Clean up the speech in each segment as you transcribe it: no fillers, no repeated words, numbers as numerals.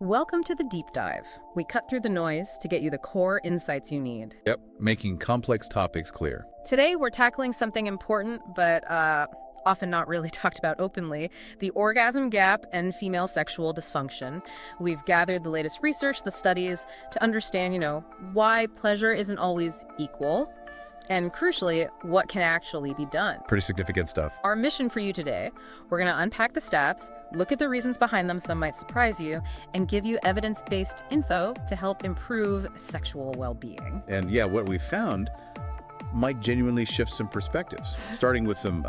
Welcome to the deep dive. We cut through the noise to get you the core insights you need. Yep, making complex topics clear. Today, we're tackling something important, but often not really talked about openly, the orgasm gap and female sexual dysfunction. We've gathered the latest research, the studies, to understand, why pleasure isn't always equal, and crucially, what can actually be done. Pretty significant stuff. Our mission for you today, we're going to unpack the stats, look at the reasons behind them, some might surprise you, and give you evidence-based info to help improve sexual well-being. And yeah, what we found might genuinely shift some perspectives, starting with some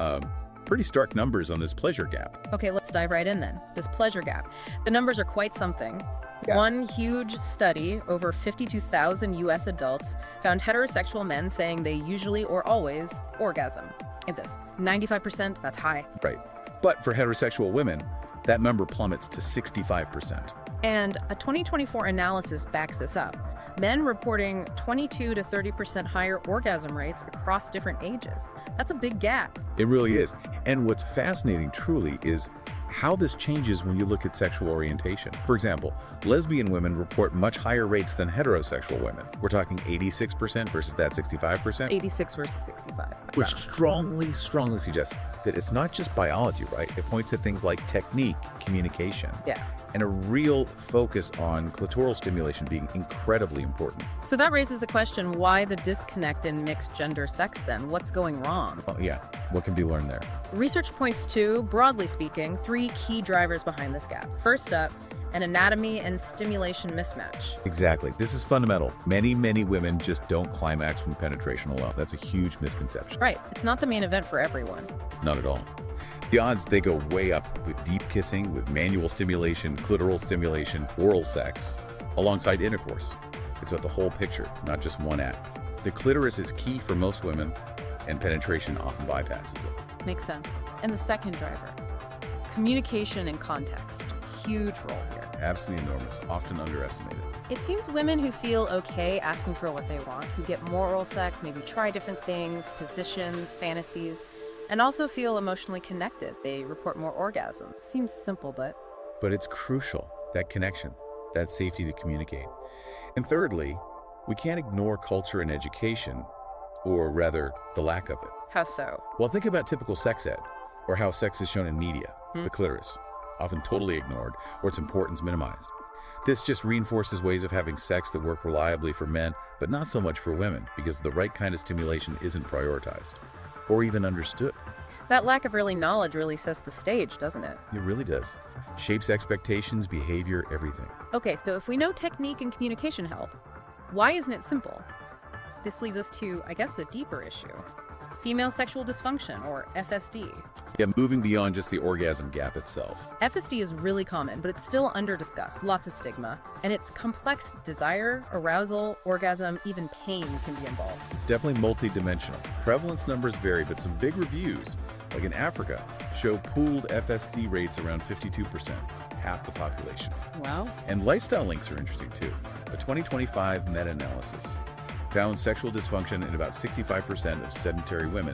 pretty stark numbers on this pleasure gap. Okay, let's dive right in then. This pleasure gap. The numbers are quite something. Yeah. One huge study, over 52,000 U.S. adults, found heterosexual men saying they usually or always orgasm. Get this, 95%, that's high. Right. But for heterosexual women, that number plummets to 65%. And a 2024 analysis backs this up. Men reporting 22 to 30% higher orgasm rates across different ages. That's a big gap. It really is. And what's fascinating truly is how this changes when you look at sexual orientation. For example, lesbian women report much higher rates than heterosexual women. We're talking 86% versus that 65%. 86 versus 65. Which strongly suggests that it's not just biology, right? It points to things like technique, communication, Yeah. and a real focus on clitoral stimulation being incredibly important. So that raises the question, why the disconnect in mixed gender sex then? What's going wrong? Oh, yeah. What can be learned there? Research points to, broadly speaking, three key drivers behind this gap. First up, an anatomy and stimulation mismatch. Exactly. This is fundamental. Many women just don't climax from penetration alone. That's a huge misconception. Right, it's not the main event for everyone. Not at all. The odds, they go way up with deep kissing, with manual stimulation, clitoral stimulation, oral sex, alongside intercourse. It's about the whole picture, not just one act. The clitoris is key for most women, and penetration often bypasses it. Makes sense. And the second driver, communication and context. Huge role here. Absolutely enormous, often underestimated. It seems women who feel okay asking for what they want, who get more oral sex, maybe try different things, positions, fantasies, and also feel emotionally connected. They report more orgasms. Seems simple, but But it's crucial, that connection, that safety to communicate. And thirdly, we can't ignore culture and education, or rather, the lack of it. how so? Well, think about typical sex ed, or how sex is shown in media, the clitoris, often totally ignored, or its importance minimized. This just reinforces ways of having sex that work reliably for men, but not so much for women, because the right kind of stimulation isn't prioritized, or even understood. That lack of knowledge really sets the stage, doesn't it? It really does. Shapes expectations, behavior, everything. Okay, so if we know technique and communication help, why isn't it simple? This leads us to, I guess, a deeper issue. Female sexual dysfunction, or FSD. Yeah, moving beyond just the orgasm gap itself. FSD is really common, but it's still under-discussed, lots of stigma. And it's complex. Desire, arousal, orgasm, even pain can be involved. It's definitely multidimensional. Prevalence numbers vary, but some big reviews, like in Africa, show pooled FSD rates around 52%, half the population. Wow. And lifestyle links are interesting too. A 2025 meta-analysis found sexual dysfunction in about 65% of sedentary women,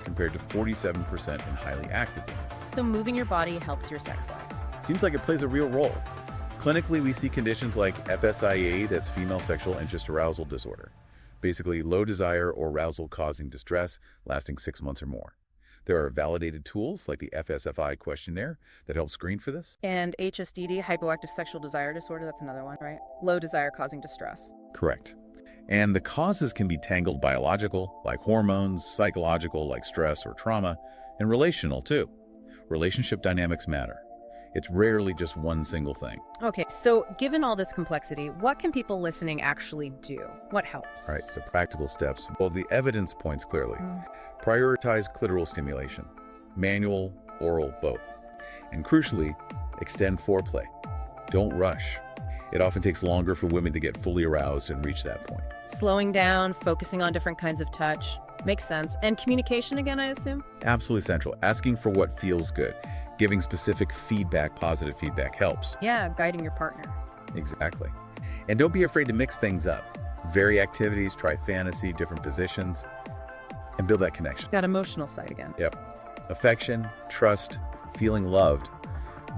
compared to 47% in highly active women. So moving your body helps your sex life. Seems like it plays a real role. Clinically, we see conditions like FSIA, that's female sexual anxious arousal disorder. Basically, low desire or arousal causing distress lasting 6 months or more. There are validated tools like the FSFI questionnaire that help screen for this. And HSDD, hypoactive sexual desire disorder, that's another one, right? Low desire causing distress. Correct. And the causes can be tangled biological, like hormones, psychological, like stress or trauma, and relational too. Relationship dynamics matter. It's rarely just one single thing. Okay, so given all this complexity, what can people listening actually do? What helps? All right, the practical steps. Well, the evidence points clearly. Prioritize clitoral stimulation, manual, oral, both. And crucially, extend foreplay. Don't rush. It often takes longer for women to get fully aroused and reach that point. Slowing down, focusing on different kinds of touch. Makes sense. And communication again, I assume? Absolutely central. Asking for what feels good. Giving specific feedback, positive feedback helps. Yeah, guiding your partner. Exactly. And don't be afraid to mix things up. Vary activities, try fantasy, different positions, and build that connection. That emotional side again. Yep. Affection, trust, feeling loved,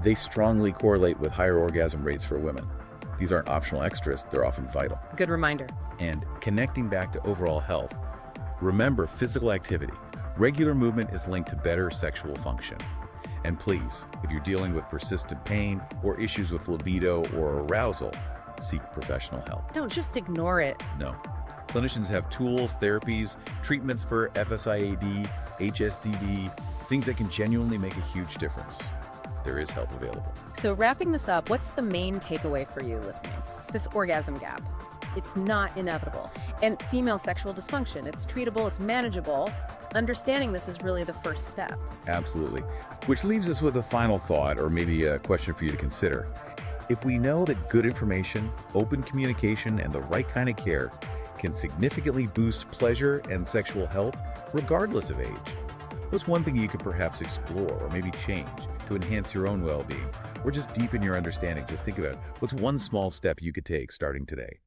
they strongly correlate with higher orgasm rates for women. These aren't optional extras, they're often vital. Good reminder. And connecting back to overall health, remember physical activity. Regular movement is linked to better sexual function. And please, if you're dealing with persistent pain or issues with libido or arousal, seek professional help. Don't just ignore it. No. Clinicians have tools, therapies, treatments for FSIAD, HSDD, things that can genuinely make a huge difference. There is help available. So wrapping this up, what's the main takeaway for you listening? This orgasm gap. It's not inevitable. And female sexual dysfunction, it's treatable, it's manageable. Understanding this is really the first step. Absolutely. Which leaves us with a final thought, or maybe a question for you to consider. If we know that good information, open communication, and the right kind of care can significantly boost pleasure and sexual health, regardless of age, what's one thing you could perhaps explore or maybe change to enhance your own well-being, or just deepen your understanding? Just think about what's one small step you could take starting today.